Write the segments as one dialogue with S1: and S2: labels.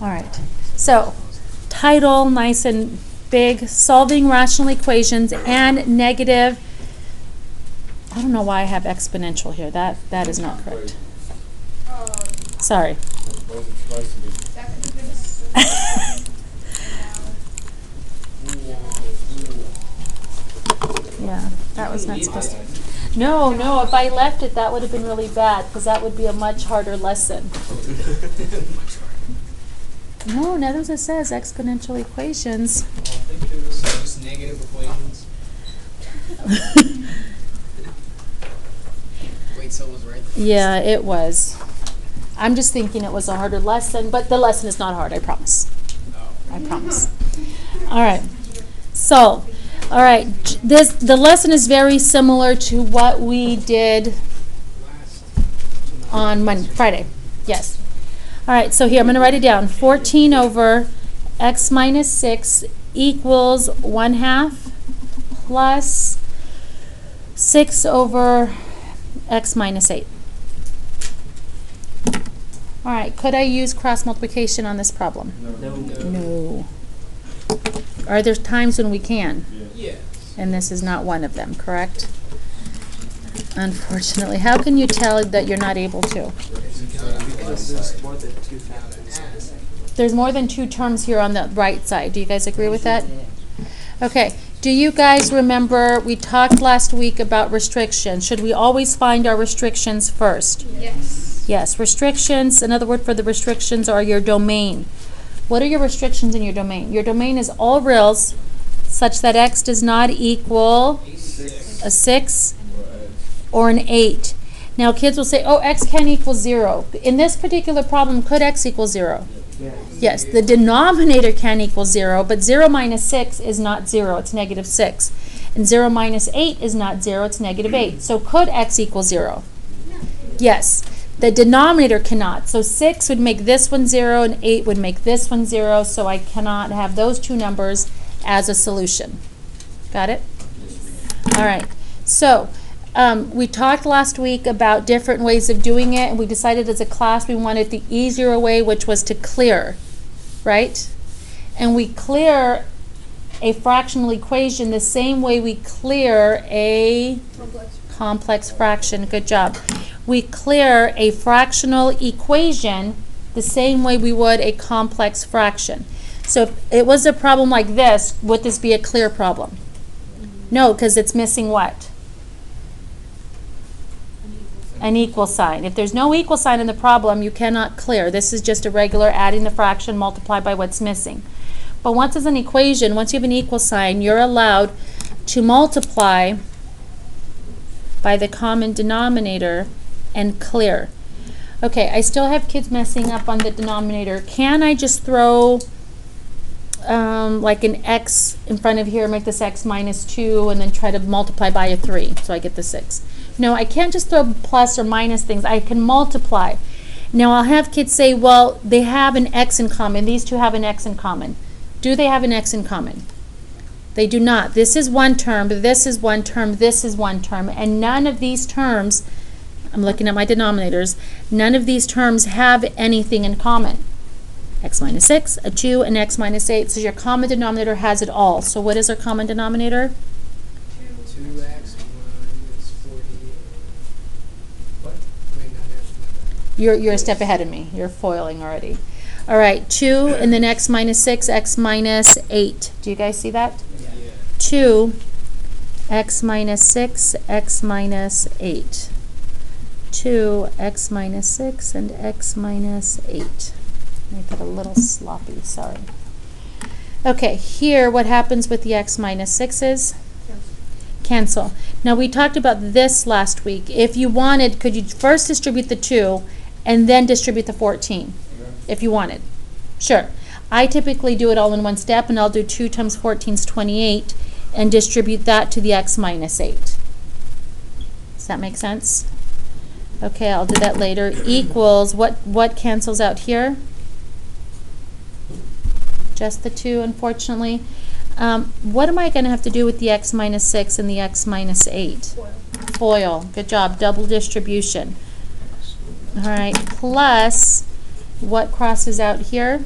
S1: All right. So, title, nice and big, solving rational equations and negative. I don't know why I have exponential here. That is not correct. Sorry. Yeah, that was not supposed to. No, if I left it, that would have been really bad because that would be a much harder lesson. No, notice it says exponential equations.
S2: I think it was just negative equations. Wait, so it was right?
S1: Yeah, it was. I'm just thinking it was a harder lesson, but the lesson is not hard, I promise.
S2: Oh.
S1: I promise. All right. So, all right, the lesson is very similar to what we did on Friday. Yes. All right, so here I'm going to write it down. 14 over x minus 6 equals 1/2 plus 6 over x minus 8. All right, could I use cross multiplication on this problem? No. Are there times when we can?
S2: Yes.
S1: And this is not one of them, correct? Unfortunately. How can you tell that you're not able to?
S2: Because there's more than 2 factors.
S1: There's more than 2 terms here on the right side. Do you guys agree with that? Okay. Do you guys remember we talked last week about restrictions? Should we always find our restrictions first?
S3: Yes.
S1: Yes. Restrictions, another word for the restrictions are your domain. What are your restrictions in your domain? Your domain is all reals such that x does not equal a 6 or an 8. Now kids will say, oh, x can equal 0. In this particular problem, could x equal 0? Yes, the denominator can equal 0, but 0 minus 6 is not 0, it's negative 6. And 0 minus 8 is not 0, it's negative 8. So could x equal 0? Yes, the denominator cannot. So 6 would make this one 0, and 8 would make this one 0, so I cannot have those two numbers as a solution. Got it? All right, so we talked last week about different ways of doing it, and we decided as a class we wanted the easier way, which was to clear, right? And we clear a fractional equation the same way we clear a complex fraction. Good job. We clear a fractional equation the same way we would a complex fraction. So if it was a problem like this, would this be a clear problem? No, because it's missing what? An equal sign. If there's no equal sign in the problem, you cannot clear. This is just a regular adding the fraction multiplied by what's missing. But once it's an equation, once you have an equal sign, you're allowed to multiply by the common denominator and clear. Okay, I still have kids messing up on the denominator. Can I just throw like an x in front of here, make this x minus 2, and then try to multiply by a 3 so I get the 6? No, I can't just throw plus or minus things. I can multiply. Now I'll have kids say, well, they have an x in common. These two have an x in common. Do they have an x in common? They do not. This is one term, this is one term, this is one term, and none of these terms, I'm looking at my denominators, none of these terms have anything in common. X minus 6, a 2, and x minus 8. So your common denominator has it all. So what is our common denominator?
S2: 2x minus 48. What? Wait, no,
S1: You're a step ahead of me. You're foiling already. All right, 2 and then x minus 6, x minus 8. Do you guys see that?
S2: Yeah.
S1: 2, x minus 6, x minus 8. 2, x minus 6, and x minus 8. Let me put a little sloppy, sorry. Okay, here what happens with the x minus 6's? Cancel. Now we talked about this last week. If you wanted, could you first distribute the 2 and then distribute the 14? If you wanted. Sure. I typically do it all in one step, and I'll do 2 times 14 is 28 and distribute that to the x minus 8. Does that make sense? Okay, I'll do that later. Equals, what cancels out here? Just the 2, unfortunately. What am I going to have to do with the x minus 6 and the x minus 8? Foil. Good job. Double distribution. All right. Plus, what crosses out here?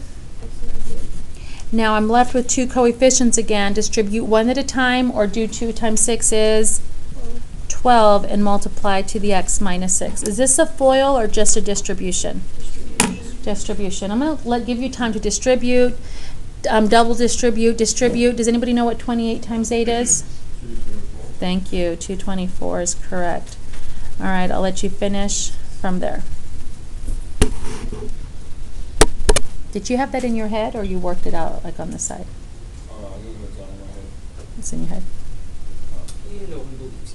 S1: Now I'm left with two coefficients again. Distribute one at a time, or do 2 times 6 is 12 and multiply to the x minus 6. Is this a FOIL or just a distribution? Distribution. I'm going to give you time to distribute, double distribute, distribute. Does anybody know what 28 times 8 is? Thank you. 224 is correct. All right, I'll let you finish from there. Did you have that in your head, or you worked it out like on the side? It's in your head.
S2: You know one believes.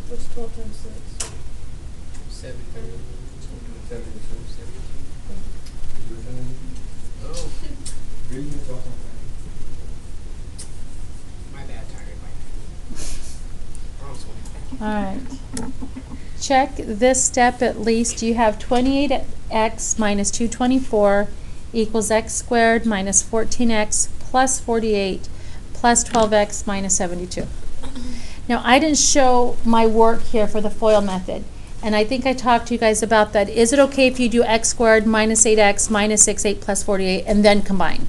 S3: What's 12 times 6?
S2: 72. Oh. My bad, tired.
S1: All right. Check this step at least. You have 28x minus 224 equals x squared minus 14x plus 48 plus 12x minus 72. Now, I didn't show my work here for the FOIL method, and I think I talked to you guys about that. Is it okay if you do x squared minus 8x minus 6, 8 plus 48, and then combine?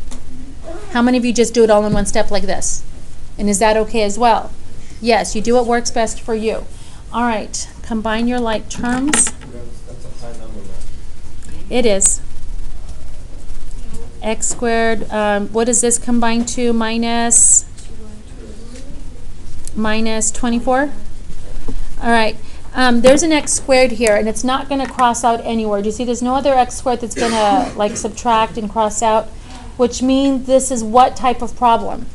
S1: How many of you just do it all in one step like this? And is that okay as well? Yes, you do what works best for you. All right, combine your like terms.
S4: That's a high number, man.
S1: It is. X squared, what does this combine to? Minus 24? All right, there's an x squared here, and it's not going to cross out anywhere. Do you see there's no other x squared that's going to like subtract and cross out? Which means this is what type of problem?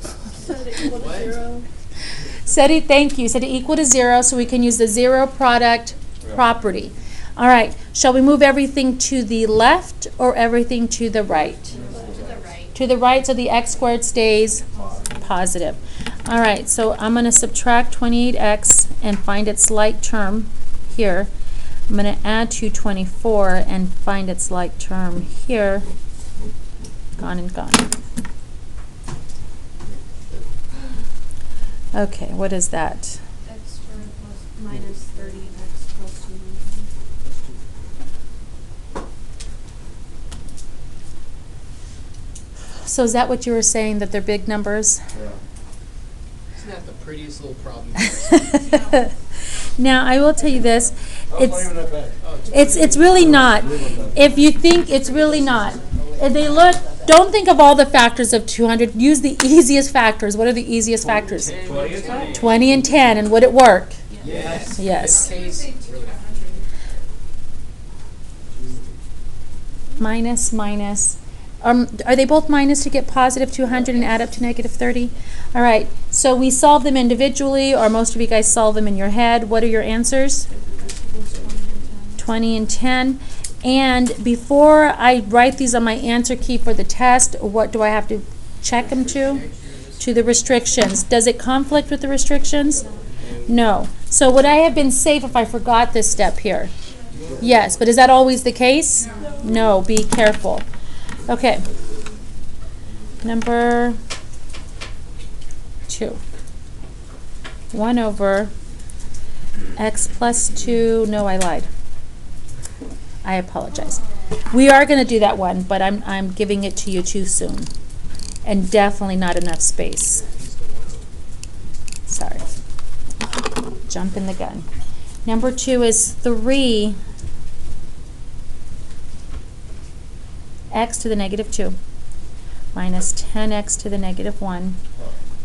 S3: Set it equal to 0.
S1: Set it, thank you, set it equal to 0 so we can use the zero product property. All right, shall we move everything to the left or everything to the right?
S3: To the right.
S1: To the right, so the x squared stays positive. All right, so I'm going to subtract 28x and find its like term here. I'm going to add 224 and find its like term here. Gone and gone. Okay, what is that?
S3: X squared plus minus 30x plus 200.
S1: So is that what you were saying, that they're big numbers?
S4: Yeah.
S2: Isn't that the prettiest little problem?
S1: Now, I will tell you this.
S4: That's not even that bad.
S1: It's really not. If you think it's really not. If they look, don't think of all the factors of 200. Use the easiest factors. What are the easiest factors? 20 and 10. And would it work?
S2: Yes.
S1: Yes.
S2: This case, really.
S1: Minus, minus. Are they both minus to get positive 200 and add up to negative 30? All right. So we solve them individually, or most of you guys solve them in your head. What are your answers? 20 and 10. And before I write these on my answer key for the test, what do I have to check them to? To the restrictions. Does it conflict with the restrictions? No. So would I have been safe if I forgot this step here? Yes, but is that always the case? No, be careful. Okay. Number 2. 1 over x plus 2. No, I lied. I apologize. We are going to do that one, but I'm giving it to you too soon. And definitely not enough space. Sorry. Jumping the gun. Number 2 is 3 x to the negative 2 minus 10x to the negative 1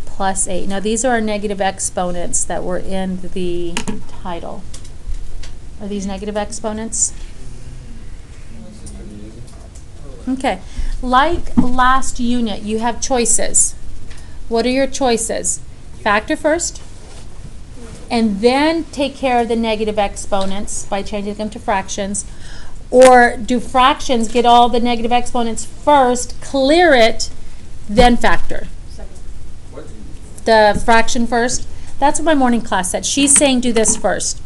S1: plus 8. Now these are our negative exponents that were in the title. Are these negative exponents? Okay. Like last unit, you have choices. What are your choices? Factor first, and then take care of the negative exponents by changing them to fractions. Or do fractions, get all the negative exponents first, clear it, then factor? The fraction first? That's what my morning class said. She's saying do this first.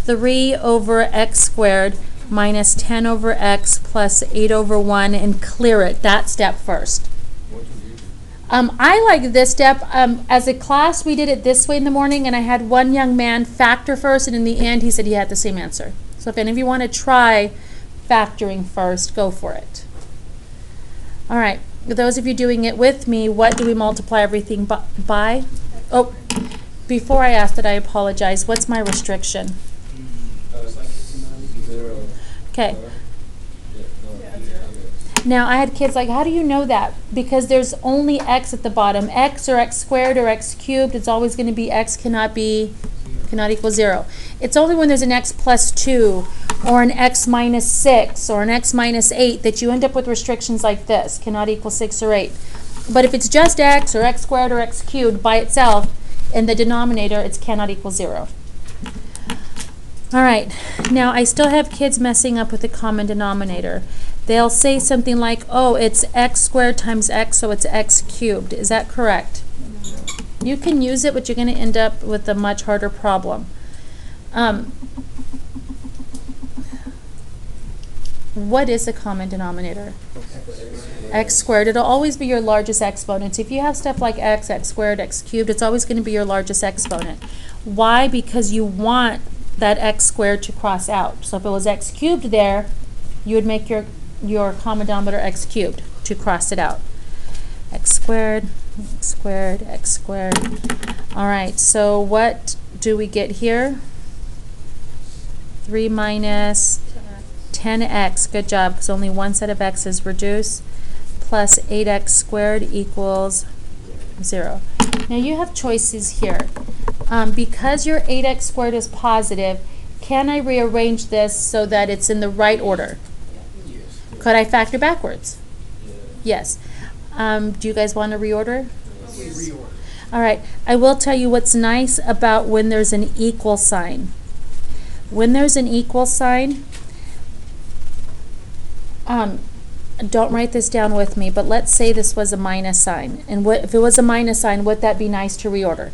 S1: 3 over x squared minus 10 over x plus 8 over 1, and clear it. That step first. I like this step. As a class, we did it this way in the morning, and I had one young man factor first, and in the end, he said he had the same answer. So if any of you want to try factoring first, go for it. All right. For those of you doing it with me, what do we multiply everything by? Oh, before I ask that, I apologize. What's my restriction?
S4: It's like 0.
S1: Okay.
S4: Yeah, no, zero.
S1: Now, I had kids like, how do you know that? Because there's only x at the bottom. X or x squared or x cubed, it's always going to be x cannot equal 0. It's only when there's an x plus 2 or an x minus 6 or an x minus 8 that you end up with restrictions like this, cannot equal 6 or 8. But if it's just x or x squared or x cubed by itself, in the denominator, it's cannot equal 0. All right, now I still have kids messing up with the common denominator. They'll say something like, oh, it's x squared times x, so it's x cubed. Is that correct? You can use it, but you're going to end up with a much harder problem. What is the common denominator? X squared. It'll always be your largest exponent. So if you have stuff like x, x squared, x cubed, it's always going to be your largest exponent. Why? Because you want that x squared to cross out. So if it was x cubed there, you would make your common denominator x cubed to cross it out. X squared, x squared, x squared. All right, so what do we get here? 3 minus 10x, good job, because only one set of x's reduce, plus 8x squared equals 0. Now you have choices here. Because your 8x squared is positive, can I rearrange this so that it's in the right order?
S4: Yes.
S1: Could I factor backwards?
S4: Yeah.
S1: Yes. Do you guys want to reorder?
S2: We reorder.
S1: All right. I will tell you what's nice about when there's an equal sign. When there's an equal sign, don't write this down with me, but let's say this was a minus sign. And if it was a minus sign, would that be nice to reorder?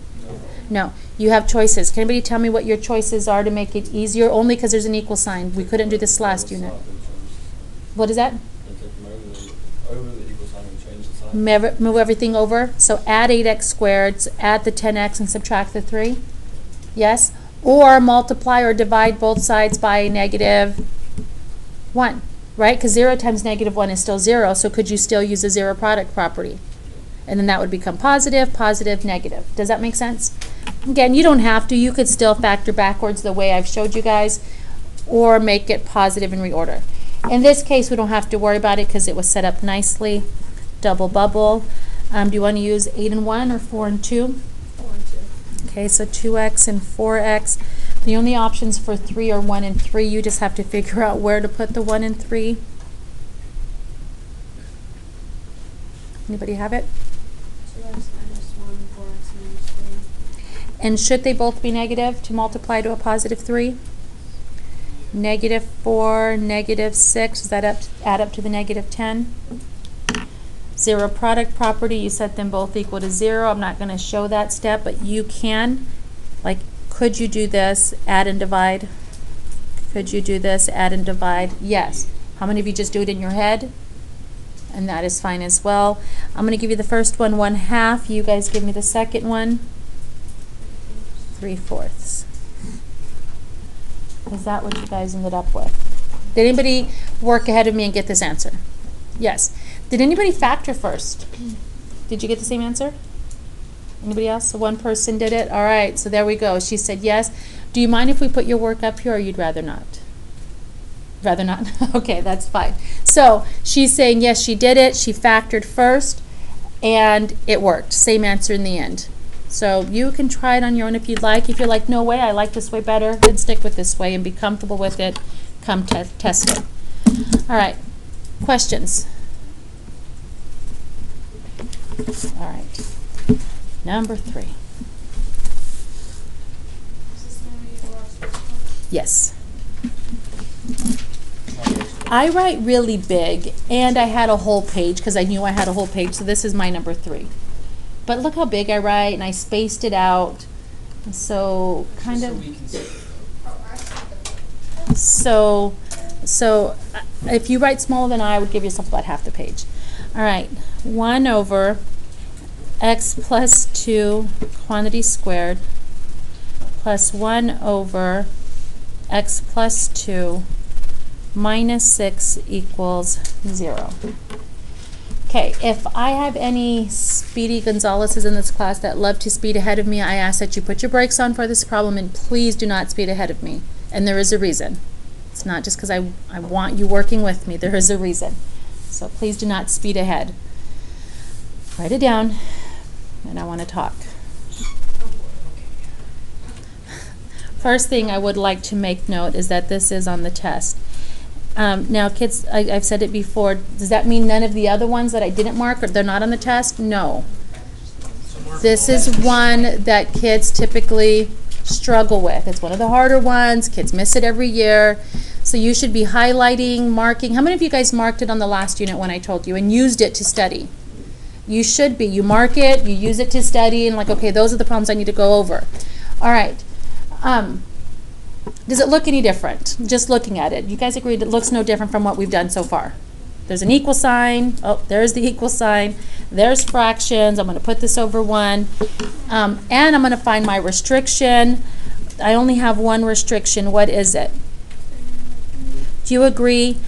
S1: No. You have choices. Can anybody tell me what your choices are to make it easier? Only because there's an equal sign. We couldn't do this last unit. What is that?
S4: Over the equal sign and change the sign.
S1: Move everything over. So add 8x squared, add the 10x and subtract the 3. Yes? Or multiply or divide both sides by negative 1. Right? Because 0 times negative 1 is still 0. So could you still use a zero product property? And then that would become positive, positive, negative. Does that make sense? Again, you don't have to. You could still factor backwards the way I've showed you guys, or make it positive and reorder. In this case, we don't have to worry about it because it was set up nicely. Double bubble. Do you want to use 8 and 1 or 4 and 2?
S3: 4 and 2.
S1: Okay, so 2x and 4x. The only options for 3 are 1 and 3. You just have to figure out where to put the 1 and 3. Anybody have it?
S3: 2x minus 1, 4x minus 3.
S1: And should they both be negative to multiply to a positive 3? Negative 4, negative 6, does that add up to the negative 10? Zero product property, you set them both equal to 0. I'm not going to show that step, but you can. Like, could you do this, add and divide? Could you do this, add and divide? Yes. How many of you just do it in your head? And that is fine as well. I'm going to give you the first one, 1/2. You guys give me the second one, 3/4. Is that what you guys ended up with? Did anybody work ahead of me and get this answer? Yes. Did anybody factor first? Did you get the same answer? Anybody else? So one person did it? All right, so there we go. She said yes. Do you mind if we put your work up here, or you'd rather not? Rather not? Okay, that's fine. So she's saying yes, she did it. She factored first, and it worked. Same answer in the end. So you can try it on your own if you'd like. If you're like, no way, I like this way better, then stick with this way and be comfortable with it. Come test it. All right, questions? All right, number 3.
S3: Is this going to be the last one?
S1: Yes. I write really big, and I had a whole page because I knew I had a whole page, so this is my number 3. But look how big I write, and I spaced it out. So kind of. So if you write smaller than I would give yourself about half the page. All right, 1 over. x plus 2 quantity squared plus 1 over x plus 2 minus 6 equals 0. Okay, if I have any speedy Gonzaleses in this class that love to speed ahead of me, I ask that you put your brakes on for this problem and please do not speed ahead of me. And there is a reason. It's not just because I want you working with me. There is a reason. So please do not speed ahead. Write it down, and I want to talk. First thing I would like to make note is that this is on the test. Now, kids, I've said it before. Does that mean none of the other ones that I didn't mark, or they're not on the test? No. This is one that kids typically struggle with. It's one of the harder ones. Kids miss it every year. So you should be highlighting, marking. How many of you guys marked it on the last unit when I told you and used it to study? You should be. You mark it, you use it to study, and like, okay, those are the problems I need to go over. All right. Does it look any different? Just looking at it. You guys agreed it looks no different from what we've done so far. There's an equal sign. Oh, there's the equal sign. There's fractions. I'm going to put this over 1. And I'm going to find my restriction. I only have one restriction. What is it? Do you agree?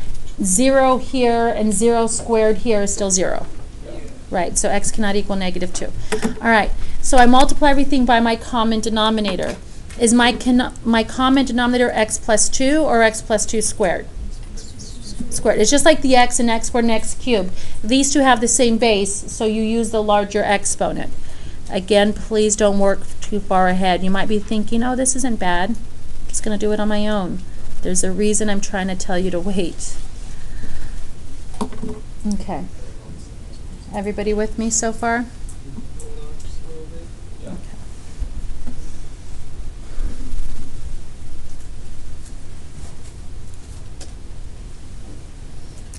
S1: 0 here and 0 squared here is still 0. Right, so x cannot equal negative 2. All right, so I multiply everything by my common denominator. Is my common denominator x plus 2 or x plus 2 squared? Squared. It's just like the x and x squared and x cubed. These two have the same base, so you use the larger exponent. Again, please don't work too far ahead. You might be thinking, oh, this isn't bad. I'm just going to do it on my own. There's a reason I'm trying to tell you to wait. Okay. Everybody with me so far?
S4: Yeah.
S1: Okay.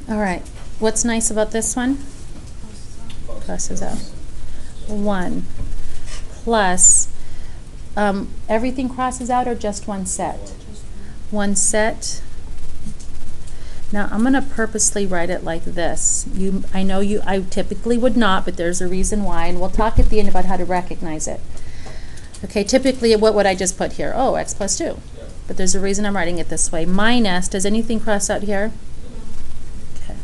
S1: All right. What's nice about this one? Crosses out. 1 plus, everything crosses out or just one set? One set. Now I'm going to purposely write it like this. I know I typically would not, but there's a reason why, and we'll talk at the end about how to recognize it. Okay, typically what would I just put here? Oh, x plus 2.
S4: Yeah.
S1: But there's a reason I'm writing it this way. Minus, does anything cross out here? Okay.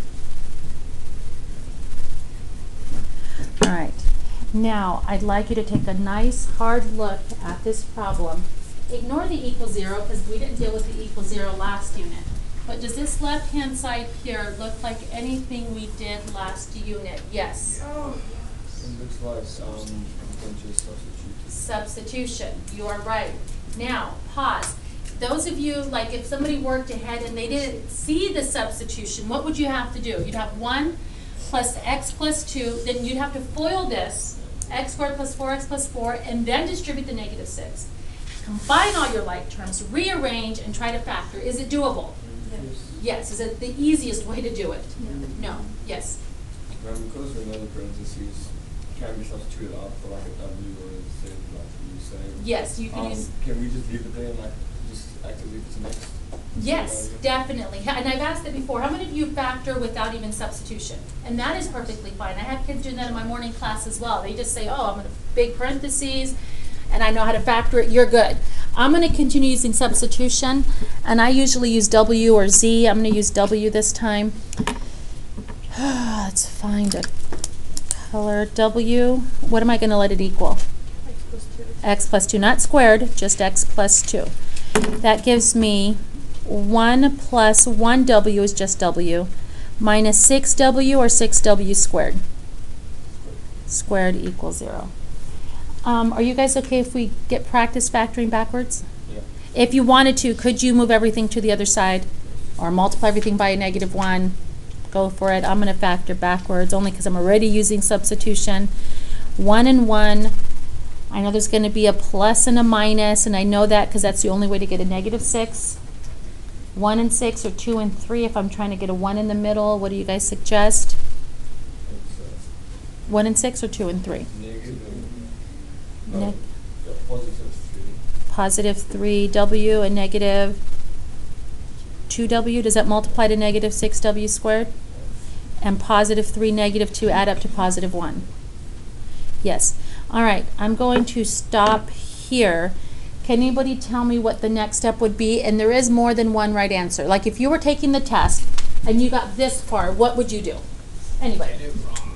S1: All right. Now, I'd like you to take a nice hard look at this problem. Ignore the equal 0 because we didn't deal with the equal 0 last unit. But does this left-hand side here look like anything we did last unit? Yes.
S4: It looks like just substitute.
S1: Substitution. You are right. Now, pause. Those of you, like if somebody worked ahead and they didn't see the substitution, what would you have to do? You'd have 1 plus x plus 2, then you'd have to FOIL this, x squared plus 4x plus 4, and then distribute the negative 6. Combine all your like terms, rearrange, and try to factor. Is it doable? Yes. Is it the easiest way to do it? No. Yes.
S4: Well, because we know the parentheses can be substituted out for like a W or say like you say.
S1: Yes, you can use.
S4: Can we just leave it there and like just activate it to next?
S1: Yes, definitely. And I've asked it before. How many of you factor without even substitution? And that is perfectly fine. I have kids doing that in my morning class as well. They just say, oh, I'm going to big parentheses, and I know how to factor it. You're good. I'm going to continue using substitution, and I usually use W or Z. I'm going to use W this time. Let's find a color. W. What am I going to let it equal?
S3: X plus 2.
S1: X plus 2, not squared, just x plus 2. That gives me 1 plus 1W is just W, minus 6W or 6W squared. Squared equals 0. Are you guys okay if we get practice factoring backwards?
S4: Yeah.
S1: If you wanted to, could you move everything to the other side or multiply everything by a negative 1? Go for it. I'm going to factor backwards only because I'm already using substitution. 1 and 1. I know there's going to be a plus and a minus, and I know that because that's the only way to get a negative 6. 1 and 6 or 2 and 3 if I'm trying to get a 1 in the middle. What do you guys suggest? 1 and 6 or 2 and 3?
S4: Negative.
S1: Ne-
S4: Yeah, positive 3.
S1: Positive 3W and negative 2W. Does that multiply to negative 6W squared? And positive 3, negative 2 add up to positive 1. Yes. All right, I'm going to stop here. Can anybody tell me what the next step would be? And there is more than one right answer. Like if you were taking the test and you got this far, what would you do? Anybody?
S2: Get it wrong.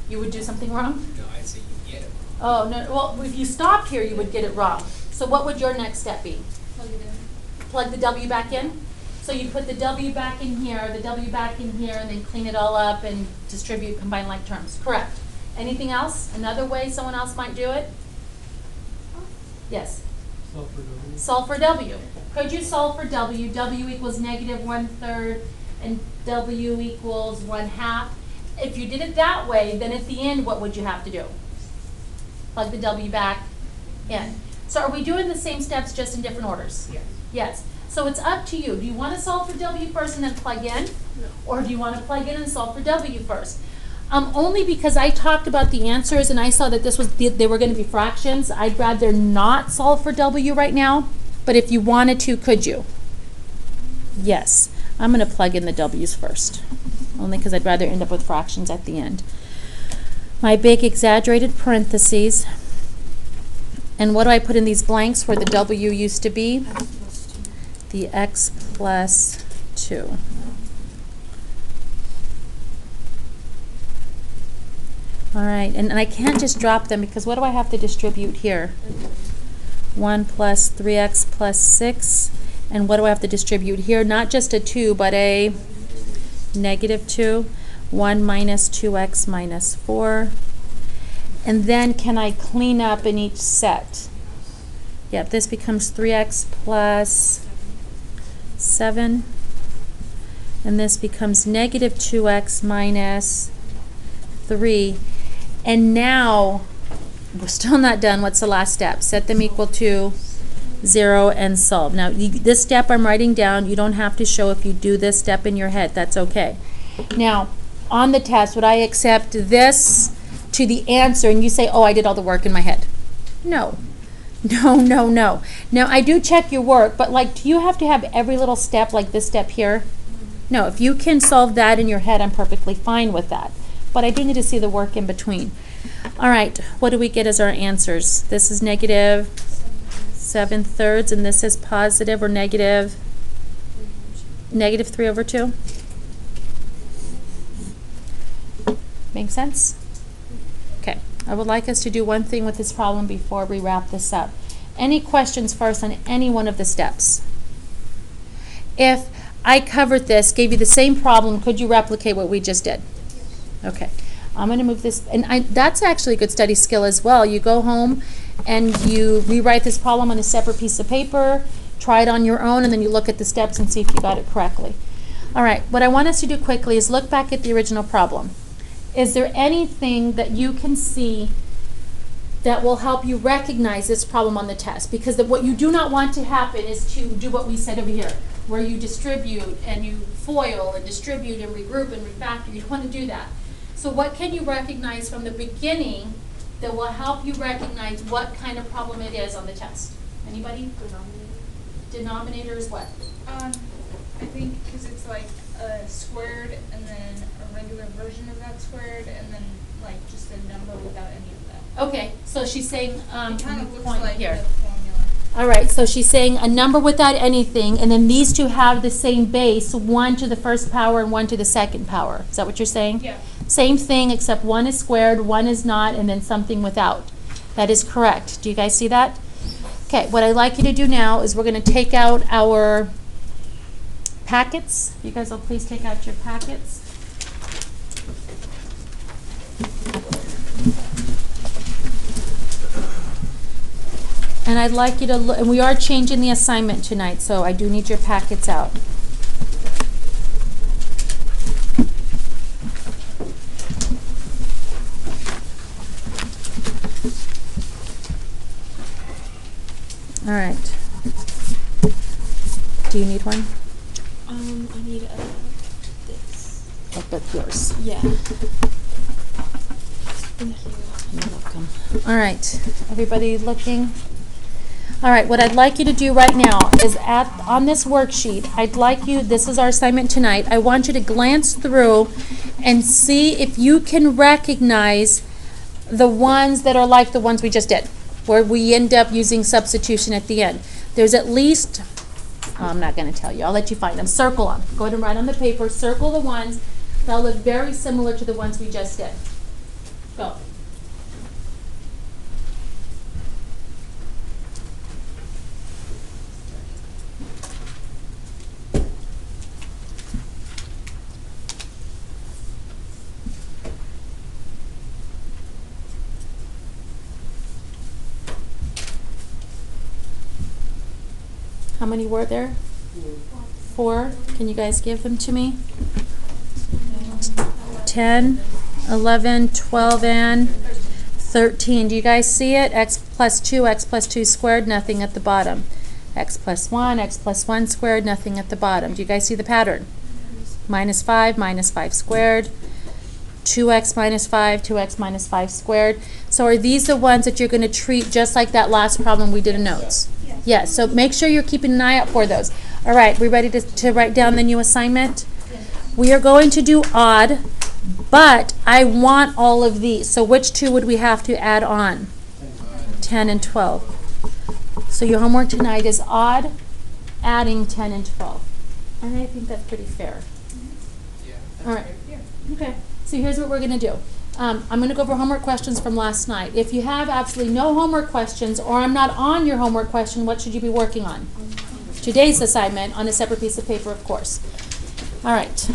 S1: You would do something wrong?
S2: No, I say you get it wrong.
S1: Oh, no, well, if you stopped here, you would get it wrong. So what would your next step be?
S3: Plug it in.
S1: Plug the W back in? So you put the W back in here, the W back in here, and then clean it all up and distribute combined like terms. Correct. Anything else? Another way someone else might do it? Yes.
S2: Solve for W.
S1: Solve for W. Could you solve for W? W equals negative 1/3 and W equals 1/2. If you did it that way, then at the end, what would you have to do? Plug the W back in. So are we doing the same steps just in different orders?
S2: Yes.
S1: Yes. So it's up to you. Do you want to solve for W first and then plug in?
S2: No.
S1: Or do you want to plug in and solve for W first? Only because I talked about the answers and I saw that this was they were going to be fractions. I'd rather not solve for W right now. But if you wanted to, could you? Yes. I'm going to plug in the W's first. Only because I'd rather end up with fractions at the end. My big exaggerated parentheses. And what do I put in these blanks where the W used to be? The x plus 2. All right, and I can't just drop them because what do I have to distribute here? 1 plus 3x plus 6. And what do I have to distribute here? Not just a 2, but a negative 2. 1 minus 2x minus 4. And then can I clean up in each set? Yep, this becomes 3x plus 7. And this becomes negative 2x minus 3. And now, we're still not done. What's the last step? Set them equal to 0 and solve. Now, this step I'm writing down, you don't have to show if you do this step in your head. That's okay. Now, on the test, would I accept this to the answer and you say, oh, I did all the work in my head? No. No, no, no. Now, I do check your work, but like, do you have to have every little step like this step here? No, if you can solve that in your head, I'm perfectly fine with that. But I do need to see the work in between. All right, what do we get as our answers? This is negative 7/3, and this is positive or negative 3/2. Make sense? Okay, I would like us to do one thing with this problem before we wrap this up. Any questions first on any one of the steps? If I covered this, gave you the same problem, could you replicate what we just did? Okay, I'm going to move this, and that's actually a good study skill as well. You go home and you rewrite this problem on a separate piece of paper, try it on your own, and then you look at the steps and see if you got it correctly. All right, what I want us to do quickly is look back at the original problem. Is there anything that you can see that will help you recognize this problem on the test? Because what you do not want to happen is to do what we said over here, where you distribute and you FOIL and distribute and regroup and refactor. You don't want to do that. So what can you recognize from the beginning that will help you recognize what kind of problem it is on the test? Anybody? Denominator is what?
S5: I think because it's like a squared and then a regular version of that squared and then like just a number without any of that.
S1: Okay, so she's saying
S5: It kind of looks
S1: point
S5: like
S1: here.
S5: the formula.
S1: All right, so she's saying a number without anything, and then these two have the same base, 1 to the first power and 1 to the second power. Is that what you're saying?
S5: Yeah.
S1: Same thing, except one is squared, one is not, and then something without. That is correct. Do you guys see that? Okay, what I'd like you to do now is we're going to take out our packets. You guys will please take out your packets. And I'd like you to look, and we are changing the assignment tonight, so I do need your packets out. All right. Do you need one?
S3: I need this.
S1: Oh, but yours.
S3: Yeah. Thank you.
S1: You're welcome. All right. Everybody looking? All right. What I'd like you to do right now is on this worksheet, I'd like you, this is our assignment tonight, I want you to glance through and see if you can recognize the ones that are like the ones we just did, where we end up using substitution at the end. There's at least, I'm not going to tell you, I'll let you find them. Circle them. Go ahead and write on the paper, circle the ones that look very similar to the ones we just did. Go. How many were there? 4. Can you guys give them to me? 10, 11, 12, and 13. Do you guys see it? X plus 2 squared, nothing at the bottom. X plus 1 squared, nothing at the bottom. Do you guys see the pattern? Minus 5 squared. 2x minus 5, 2x minus 5 squared. So are these the ones that you're going to treat just like that last problem we did in notes? Yes, so make sure you're keeping an eye out for those. All right, we ready to write down the new assignment? We are going to do odd, but I want all of these. So which 2 would we have to add on? 10 and 12. So your homework tonight is odd, adding 10 and 12. And I think that's pretty fair. All right. Okay, so here's what we're going to do. I'm going to go over homework questions from last night. If you have absolutely no homework questions, or I'm not on your homework question, what should you be working on? Today's assignment on a separate piece of paper, of course. All right.